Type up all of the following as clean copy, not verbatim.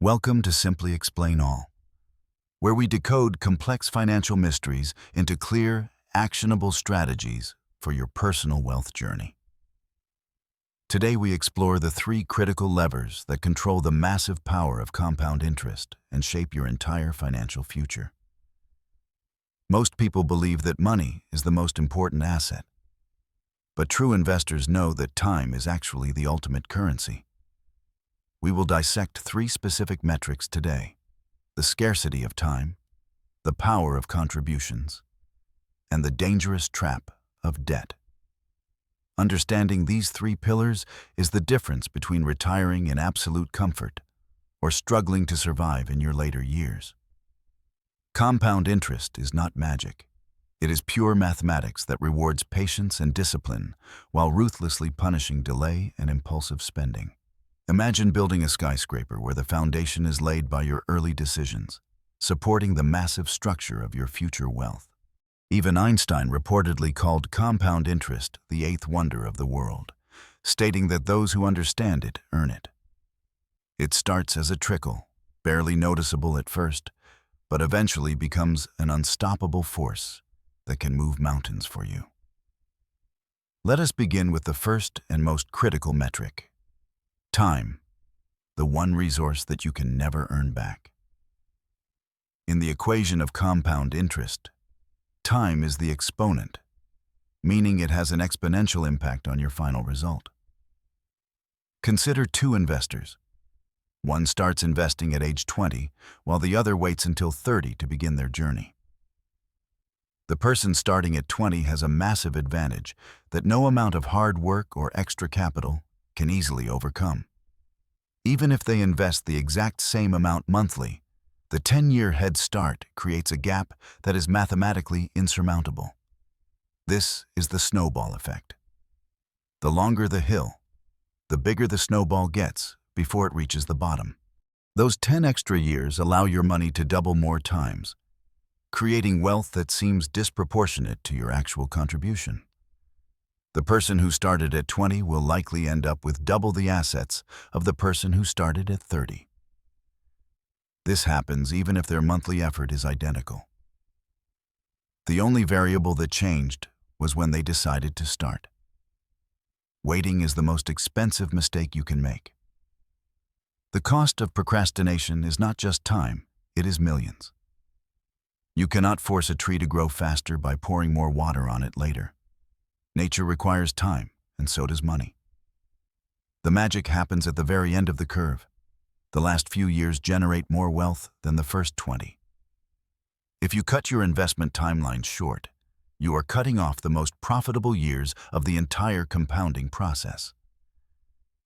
Welcome to Simply Explain All, where we decode complex financial mysteries into clear, actionable strategies for your personal wealth journey. Today we explore the three critical levers that control the massive power of compound interest and shape your entire financial future. Most people believe that money is the most important asset, but true investors know that time is actually the ultimate currency. We will dissect three specific metrics today: the scarcity of time, the power of contributions, and the dangerous trap of debt. Understanding these three pillars is the difference between retiring in absolute comfort or struggling to survive in your later years. Compound interest is not magic. It is pure mathematics that rewards patience and discipline while ruthlessly punishing delay and impulsive spending. Imagine building a skyscraper where the foundation is laid by your early decisions, supporting the massive structure of your future wealth. Even Einstein reportedly called compound interest the eighth wonder of the world, stating that those who understand it earn it. It starts as a trickle, barely noticeable at first, but eventually becomes an unstoppable force that can move mountains for you. Let us begin with the first and most critical metric: time, the one resource that you can never earn back. In the equation of compound interest, time is the exponent, meaning it has an exponential impact on your final result. Consider two investors. One starts investing at age 20, while the other waits until 30 to begin their journey. The person starting at 20 has a massive advantage that no amount of hard work or extra capital can easily overcome. Even if they invest the exact same amount monthly, the 10-year head start creates a gap that is mathematically insurmountable. This is the snowball effect. The longer the hill, the bigger the snowball gets before it reaches the bottom. Those 10 extra years allow your money to double more times, creating wealth that seems disproportionate to your actual contribution. The person who started at 20 will likely end up with double the assets of the person who started at 30. This happens even if their monthly effort is identical. The only variable that changed was when they decided to start. Waiting is the most expensive mistake you can make. The cost of procrastination is not just time, it is millions. You cannot force a tree to grow faster by pouring more water on it later. Nature requires time, and so does money. The magic happens at the very end of the curve. The last few years generate more wealth than the first 20. If you cut your investment timeline short, you are cutting off the most profitable years of the entire compounding process.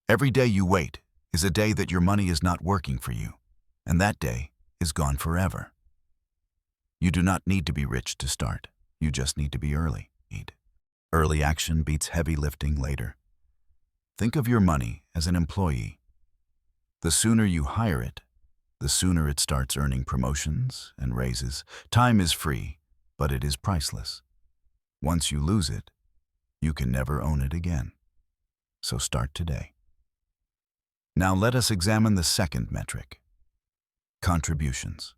Every day you wait is a day that your money is not working for you, and that day is gone forever. You do not need to be rich to start. You just need to be early. Early action beats heavy lifting later. Think of your money as an employee. The sooner you hire it, the sooner it starts earning promotions and raises. Time is free, but it is priceless. Once you lose it, you can never own it again. So start today. Now let us examine the second metric: contributions.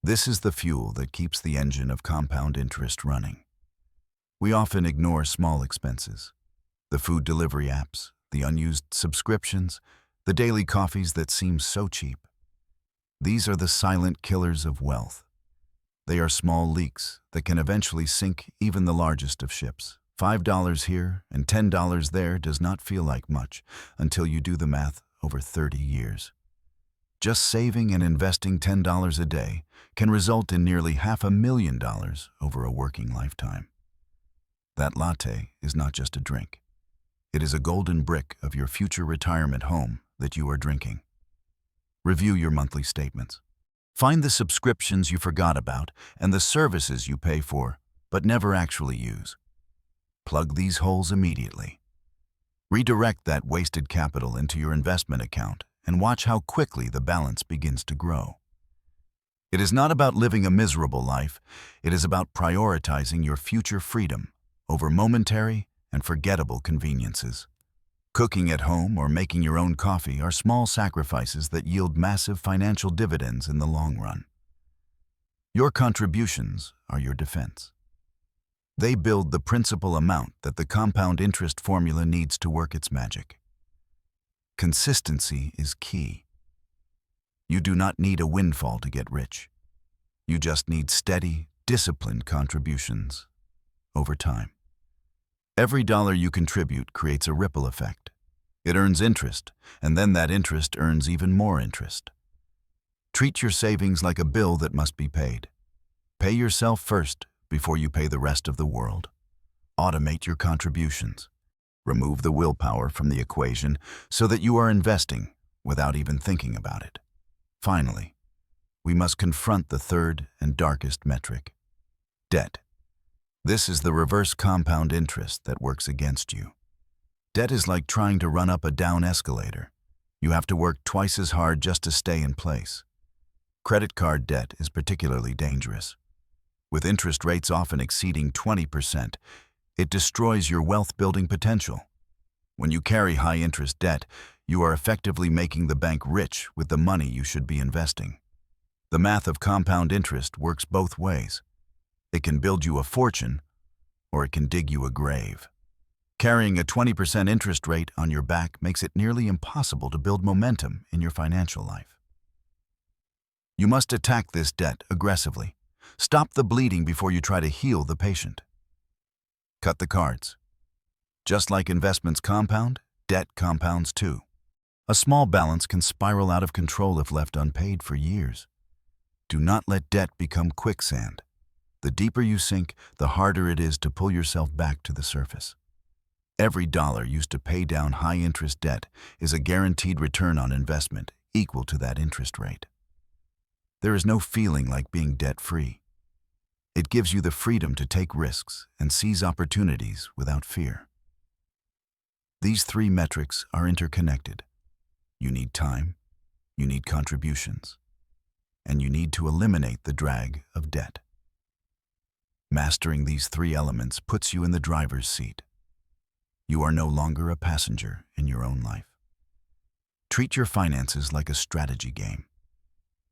This is the fuel that keeps the engine of compound interest running. We often ignore small expenses: the food delivery apps, the unused subscriptions, the daily coffees that seem so cheap. These are the silent killers of wealth. They are small leaks that can eventually sink even the largest of ships. $5 here and $10 there does not feel like much until you do the math over 30 years. Just saving and investing $10 a day can result in nearly $500,000 over a working lifetime. That latte is not just a drink. It is a golden brick of your future retirement home that you are drinking. Review your monthly statements. Find the subscriptions you forgot about and the services you pay for but never actually use. Plug these holes immediately. Redirect that wasted capital into your investment account and watch how quickly the balance begins to grow. It is not about living a miserable life. It is about prioritizing your future freedom over momentary and forgettable conveniences. Cooking at home or making your own coffee are small sacrifices that yield massive financial dividends in the long run. Your contributions are your defense. They build the principal amount that the compound interest formula needs to work its magic. Consistency is key. You do not need a windfall to get rich. You just need steady, disciplined contributions over time. Every dollar you contribute creates a ripple effect. It earns interest, and then that interest earns even more interest. Treat your savings like a bill that must be paid. Pay yourself first before you pay the rest of the world. Automate your contributions. Remove the willpower from the equation so that you are investing without even thinking about it. Finally, we must confront the third and darkest metric: debt. This is the reverse compound interest that works against you. Debt is like trying to run up a down escalator. You have to work twice as hard just to stay in place. Credit card debt is particularly dangerous. With interest rates often exceeding 20%, it destroys your wealth-building potential. When you carry high-interest debt, you are effectively making the bank rich with the money you should be investing. The math of compound interest works both ways. It can build you a fortune, or it can dig you a grave. Carrying a 20% interest rate on your back makes it nearly impossible to build momentum in your financial life. You must attack this debt aggressively. Stop the bleeding before you try to heal the patient. Cut the cards. Just like investments compound, debt compounds too. A small balance can spiral out of control if left unpaid for years. Do not let debt become quicksand. The deeper you sink, the harder it is to pull yourself back to the surface. Every dollar used to pay down high-interest debt is a guaranteed return on investment equal to that interest rate. There is no feeling like being debt-free. It gives you the freedom to take risks and seize opportunities without fear. These three metrics are interconnected. You need time, you need contributions, and you need to eliminate the drag of debt. Mastering these three elements puts you in the driver's seat. You are no longer a passenger in your own life. Treat your finances like a strategy game.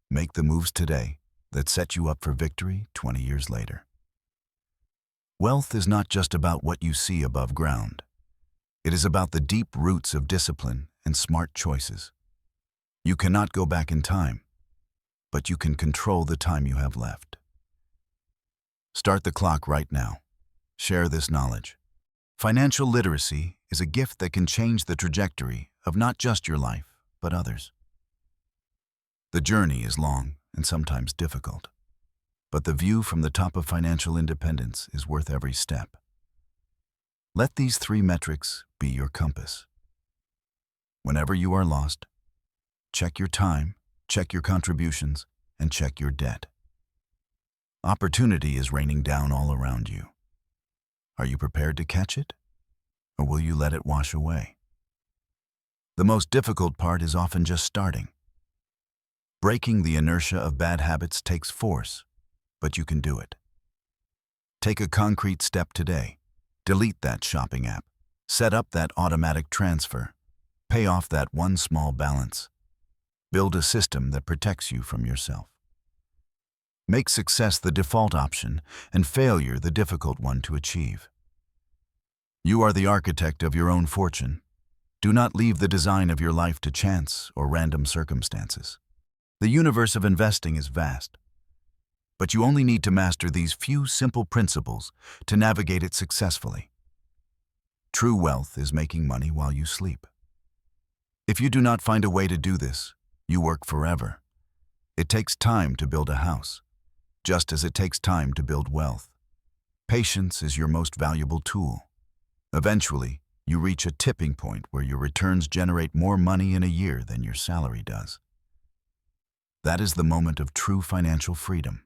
Make the moves today that set you up for victory 20 years later. Wealth is not just about what you see above ground. It is about the deep roots of discipline and smart choices. You cannot go back in time, but you can control the time you have left. Start the clock right now. Share this knowledge. Financial literacy is a gift that can change the trajectory of not just your life, but others. The journey is long and sometimes difficult, but the view from the top of financial independence is worth every step. Let these three metrics be your compass. Whenever you are lost, check your time, check your contributions, and check your debt. Opportunity is raining down all around you. Are you prepared to catch it, or will you let it wash away? The most difficult part is often just starting. Breaking the inertia of bad habits takes force, but you can do it. Take a concrete step today. Delete that shopping app. Set up that automatic transfer. Pay off that one small balance. Build a system that protects you from yourself. Make success the default option and failure the difficult one to achieve. You are the architect of your own fortune. Do not leave the design of your life to chance or random circumstances. The universe of investing is vast, but you only need to master these few simple principles to navigate it successfully. True wealth is making money while you sleep. If you do not find a way to do this, you work forever. It takes time to build a house, just as it takes time to build wealth. Patience is your most valuable tool. Eventually, you reach a tipping point where your returns generate more money in a year than your salary does. That is the moment of true financial freedom.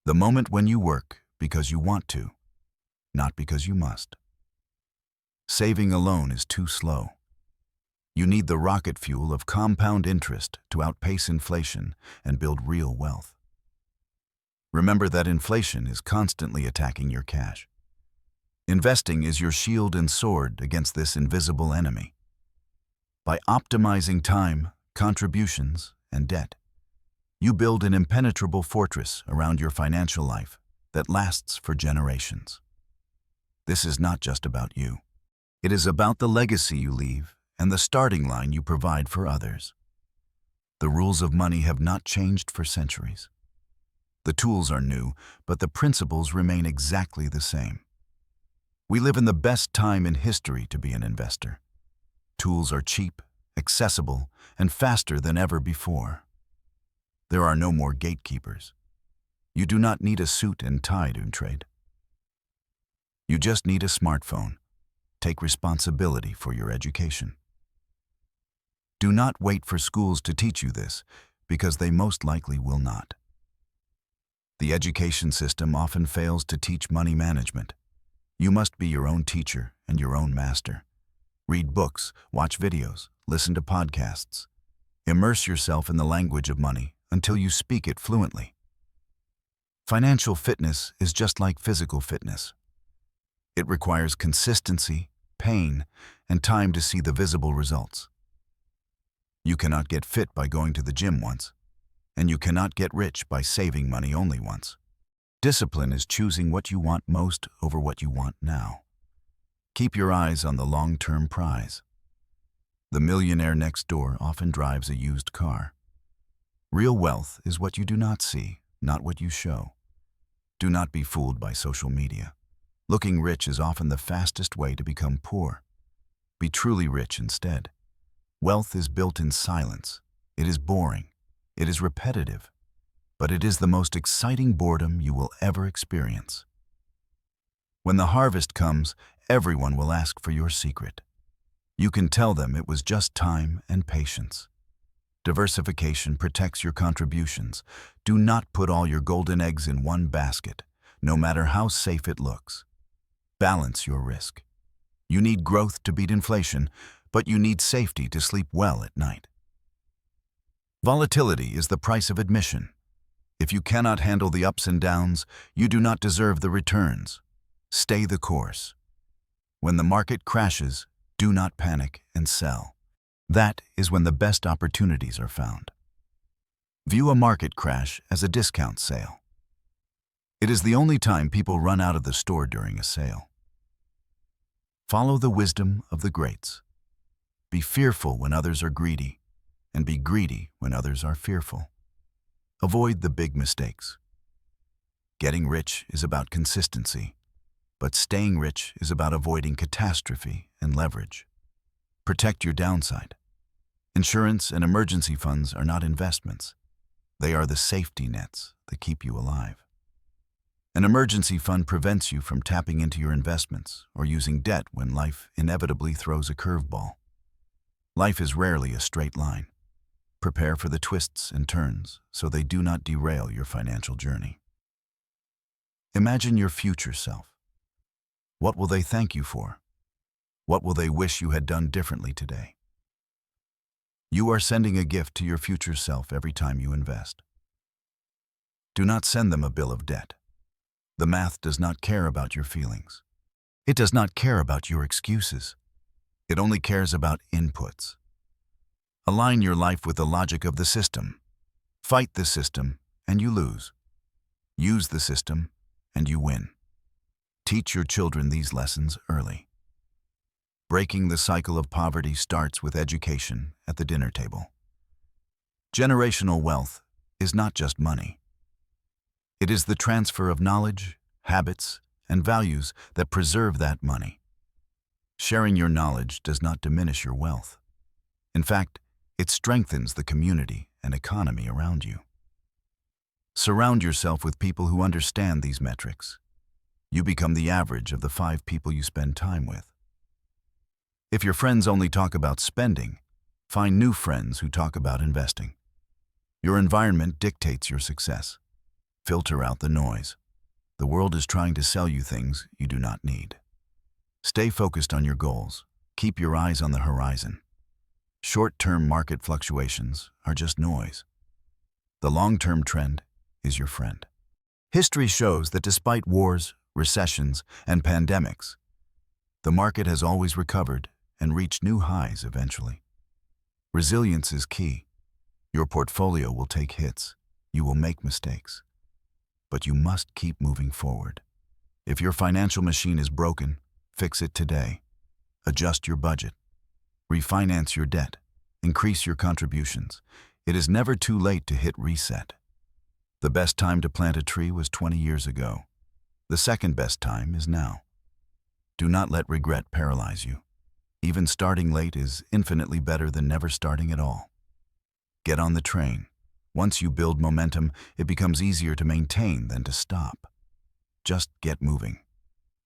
The moment when you work because you want to, not because you must. Saving alone is too slow. You need the rocket fuel of compound interest to outpace inflation and build real wealth. Remember that inflation is constantly attacking your cash. Investing is your shield and sword against this invisible enemy. By optimizing time, contributions, and debt, you build an impenetrable fortress around your financial life that lasts for generations. This is not just about you. It is about the legacy you leave and the starting line you provide for others. The rules of money have not changed for centuries. The tools are new, but the principles remain exactly the same. We live in the best time in history to be an investor. Tools are cheap, accessible, and faster than ever before. There are no more gatekeepers. You do not need a suit and tie to trade. You just need a smartphone. Take responsibility for your education. Do not wait for schools to teach you this, because they most likely will not. The education system often fails to teach money management. You must be your own teacher and your own master. Read books, watch videos, listen to podcasts. Immerse yourself in the language of money until you speak it fluently. Financial fitness is just like physical fitness. It requires consistency, pain, and time to see the visible results. You cannot get fit by going to the gym once, and you cannot get rich by saving money only once. Discipline is choosing what you want most over what you want now. Keep your eyes on the long-term prize. The millionaire next door often drives a used car. Real wealth is what you do not see, not what you show. Do not be fooled by social media. Looking rich is often the fastest way to become poor. Be truly rich instead. Wealth is built in silence. It is boring. It is repetitive. But it is the most exciting boredom you will ever experience. When the harvest comes, everyone will ask for your secret. You can tell them it was just time and patience. Diversification protects your contributions. Do not put all your golden eggs in one basket, no matter how safe it looks. Balance your risk. You need growth to beat inflation, but you need safety to sleep well at night. Volatility is the price of admission. If you cannot handle the ups and downs, you do not deserve the returns. Stay the course. When the market crashes, do not panic and sell. That is when the best opportunities are found. View a market crash as a discount sale. It is the only time people run out of the store during a sale. Follow the wisdom of the greats. Be fearful when others are greedy, and be greedy when others are fearful. Avoid the big mistakes. Getting rich is about consistency, but staying rich is about avoiding catastrophe and leverage. Protect your downside. Insurance and emergency funds are not investments. They are the safety nets that keep you alive. An emergency fund prevents you from tapping into your investments or using debt when life inevitably throws a curveball. Life is rarely a straight line. Prepare for the twists and turns so they do not derail your financial journey. Imagine your future self. What will they thank you for? What will they wish you had done differently today? You are sending a gift to your future self every time you invest. Do not send them a bill of debt. The math does not care about your feelings. It does not care about your excuses. It only cares about inputs. Align your life with the logic of the system. Fight the system, and you lose. Use the system, and you win. Teach your children these lessons early. Breaking the cycle of poverty starts with education at the dinner table. Generational wealth is not just money. It is the transfer of knowledge, habits, and values that preserve that money. Sharing your knowledge does not diminish your wealth. In fact, it strengthens the community and economy around you. Surround yourself with people who understand these metrics. You become the average of the 5 people you spend time with. If your friends only talk about spending, find new friends who talk about investing. Your environment dictates your success. Filter out the noise. The world is trying to sell you things you do not need. Stay focused on your goals. Keep your eyes on the horizon. Short-term market fluctuations are just noise. The long-term trend is your friend. History shows that despite wars, recessions, and pandemics. The market has always recovered and reached new highs eventually. Resilience is key. Your portfolio will take hits. You will make mistakes. But you must keep moving forward. If your financial machine is broken, fix it today. Adjust your budget. Refinance your debt. Increase your contributions. It is never too late to hit reset. The best time to plant a tree was 20 years ago. The second best time is now. Do not let regret paralyze you. Even starting late is infinitely better than never starting at all. Get on the train. Once you build momentum, it becomes easier to maintain than to stop. Just get moving.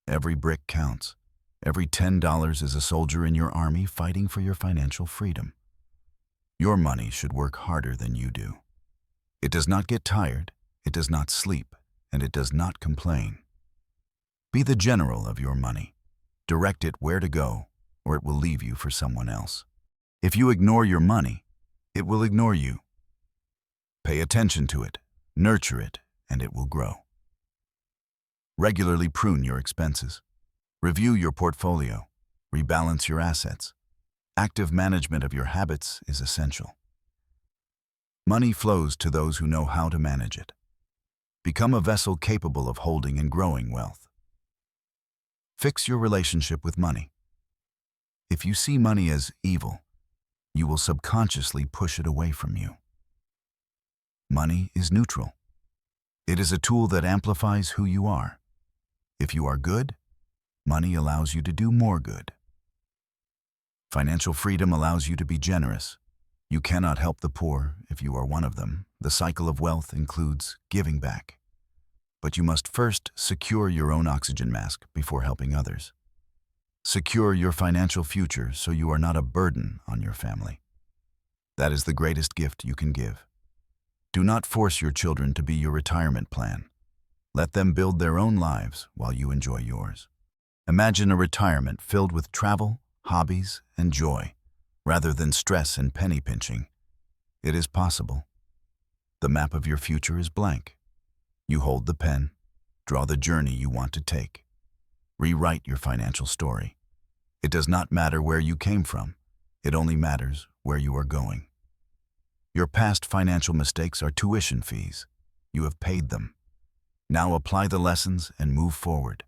Every brick counts. Every $10 is a soldier in your army fighting for your financial freedom. Your money should work harder than you do. It does not get tired, it does not sleep, and it does not complain. Be the general of your money. Direct it where to go, or it will leave you for someone else. If you ignore your money, it will ignore you. Pay attention to it, nurture it, and it will grow. Regularly prune your expenses. Review your portfolio. Rebalance your assets. Active management of your habits is essential. Money flows to those who know how to manage it. Become a vessel capable of holding and growing wealth. Fix your relationship with money. If you see money as evil, you will subconsciously push it away from you. Money is neutral. It is a tool that amplifies who you are. If you are good, money allows you to do more good. Financial freedom allows you to be generous. You cannot help the poor if you are one of them. The cycle of wealth includes giving back. But you must first secure your own oxygen mask before helping others. Secure your financial future so you are not a burden on your family. That is the greatest gift you can give. Do not force your children to be your retirement plan. Let them build their own lives while you enjoy yours. Imagine a retirement filled with travel, hobbies, and joy, rather than stress and penny pinching. It is possible. The map of your future is blank. You hold the pen, draw the journey you want to take. Rewrite your financial story. It does not matter where you came from. It only matters where you are going. Your past financial mistakes are tuition fees. You have paid them. Now apply the lessons and move forward.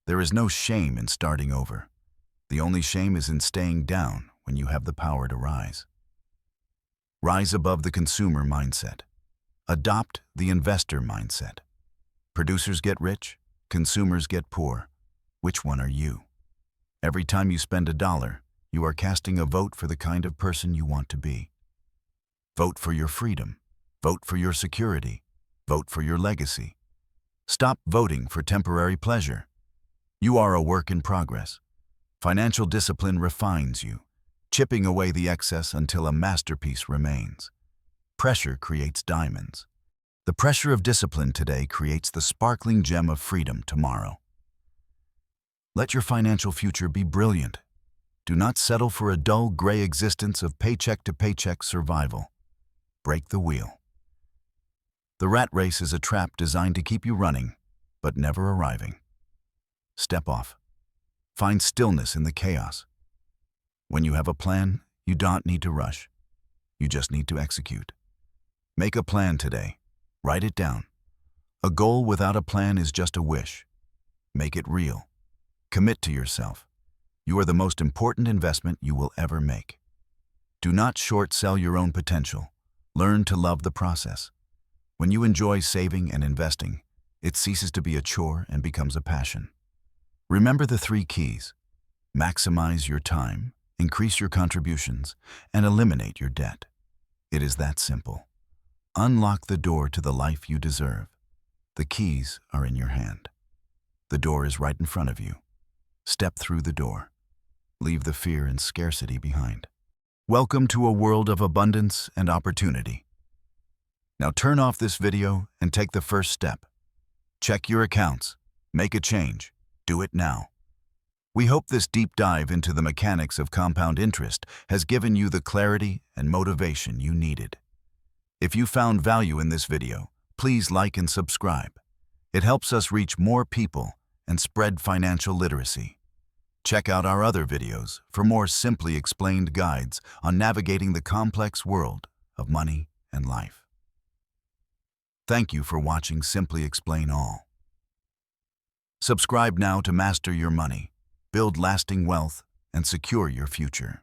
There is no shame in starting over. The only shame is in staying down when you have the power to rise. Rise above the consumer mindset. Adopt the investor mindset. Producers get rich, consumers get poor. Which one are you? Every time you spend $1, you are casting a vote for the kind of person you want to be. Vote for your freedom. Vote for your security. Vote for your legacy. Stop voting for temporary pleasure. You are a work in progress. Financial discipline refines you, chipping away the excess until a masterpiece remains. Pressure creates diamonds. The pressure of discipline today creates the sparkling gem of freedom tomorrow. Let your financial future be brilliant. Do not settle for a dull, gray existence of paycheck-to-paycheck survival. Break the wheel. The rat race is a trap designed to keep you running, but never arriving. Step off. Find stillness in the chaos. When you have a plan, you don't need to rush. You just need to execute. Make a plan today. Write it down. A goal without a plan is just a wish. Make it real. Commit to yourself. You are the most important investment you will ever make. Do not short sell your own potential. Learn to love the process. When you enjoy saving and investing, it ceases to be a chore and becomes a passion. Remember the 3 keys. Maximize your time, increase your contributions, and eliminate your debt. It is that simple. Unlock the door to the life you deserve. The keys are in your hand. The door is right in front of you. Step through the door. Leave the fear and scarcity behind. Welcome to a world of abundance and opportunity. Now turn off this video and take the first step. Check your accounts. Make a change. Do it now. We hope this deep dive into the mechanics of compound interest has given you the clarity and motivation you needed. If you found value in this video, please like and subscribe. It helps us reach more people and spread financial literacy. Check out our other videos for more simply explained guides on navigating the complex world of money and life. Thank you for watching Simply Explain All. Subscribe now to master your money, build lasting wealth, and secure your future.